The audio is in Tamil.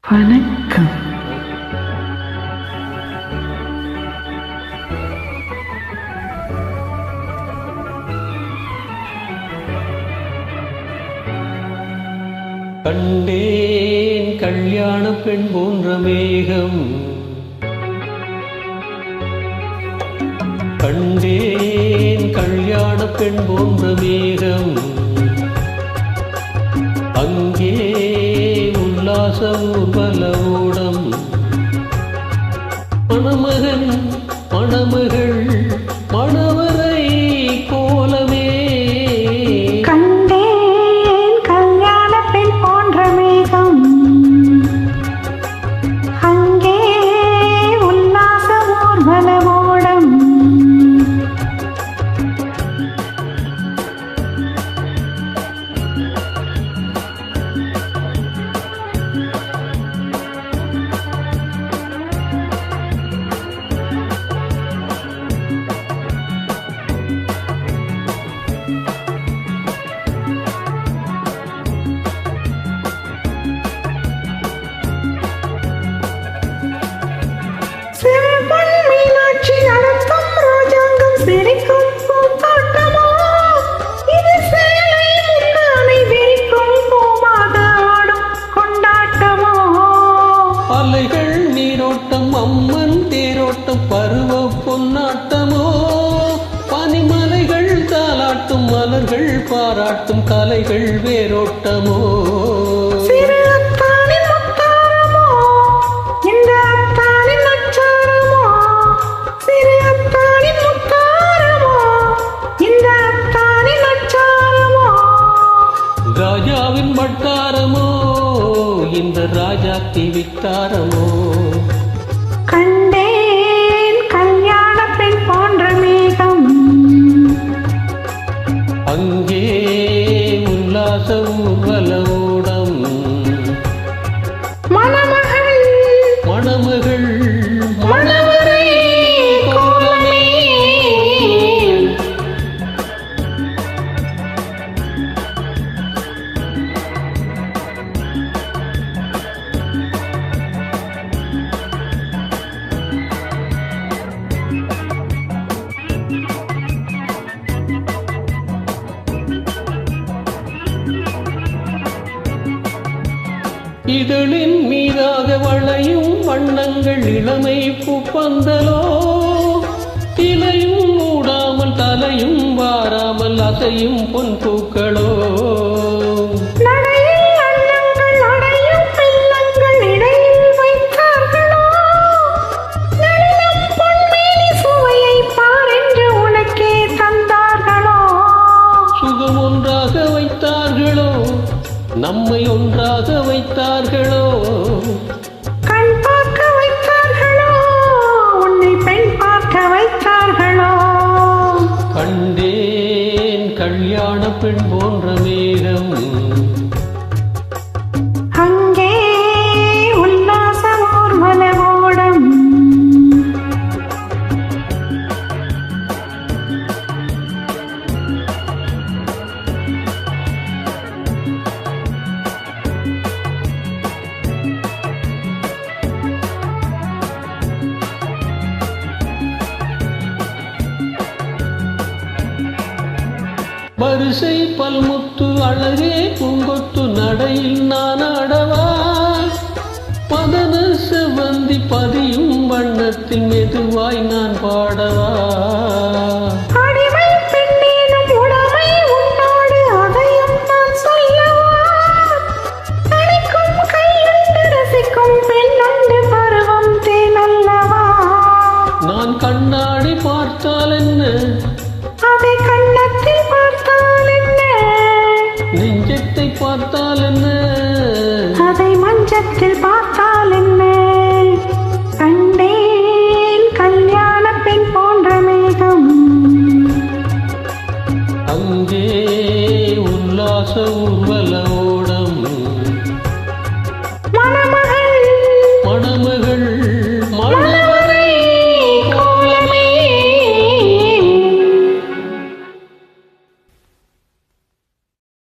வணக்கம். கண்டேன் கல்யாண பெண் போன்ற மேகம், கண்டேன் கல்யாண பெண் போன்ற மேகம், அங்கே உல்லாச ஊர்வல ஓடம், மணமகன் மணமகள் மணவரை கோலமே. கண்டேன் கல்யாண பெண் போன்ற மேகம், அங்கே உல்லாச ஊர்வல ஓடம், மீனாட்சி நடத்தும் ராஜாங்கம் சிரிக்கும் பூந்தோட்டமோ, இது சேலை முந்தானை விரிக்கும் பூமாத ஆடும் கொண்டாட்டமோ. அலைகள் நீரோட்டம் அம்மன் தேரோட்டம் பருவ பொன்னாட்டமோ, பனிமலைகள் தாலாட்டும் மலர்கள் பாராட்டும் கலைகள் வேரோட்டமோ. சிறு அத்தானின் முத்தாரமோ, இந்த அத்தானின் அச்சாரமோ, சிறு அத்தானின் முத்தாரமோ, இந்த அத்தானின் அச்சாரமோ. ராஜாவின் வட்டாரமோ, இந்த ராஜாத்தி வித்தாரமோ. கண்டேன் கல்யாண பெண் போன்ற மேகம், அங்கே உல்லாச ஊர்வல ஓடம், மணமகள் மணமகள் மணவரை கோலமே. இதழின் மீதாக வளையும் வண்ணங்கள் இளமை பூப்பந்தலோ, இலையும் மூடாமல் தலையும் வாராமல் அசையும் பொன் பூக்களோ. நடையில் அன்னங்கள் அடையும் பிள்ளங்கள் இடையில் வைத்தார்களோ, நளினம் பொன்மேனி சுவையை பாரென்று உனக்கே தந்தார்களோ. சுகம் ஒன்றாக வைத்தார்களோ, நம்மை ஒன்றாக வைத்தார்களோ. கண் பார்க்க வைத்தார்களோ, உன்னை பெண் பார்க்க வைத்தார்களோ. கண்டேன் கல்யாண பெண் போன்ற மேகம், அங்கே உல்லாச ஊர்வல ஓடம், வரிசை பல்முத்து அழகே பூங்கொத்து நடையில் நான் ஆடவா, பதன செவ்வந்தி பதியும் வண்ணத்தில் மெதுவாய் நான் பாடவா. அடிமை பெண்ணேனும் உடமை உன்னோடு அதையும் நான் சொல்லவா, அடிக்கும் கையுண்டு ரசிக்கும் பெண்ணுண்டு பருவம் தேனல்லவா. நான் கண்ணாடி பார்த்தால் என்ன, அதை கண்ணத்தில் பார்த்தால் என்ன, நெஞ்சத்தை பார்த்தால் என்ன, அதை மஞ்சத்தில் பார்த்தால் என்ன. கண்டேன் கல்யாண பெண் போன்ற மேகம், அங்கே உல்லாச ஊர்வல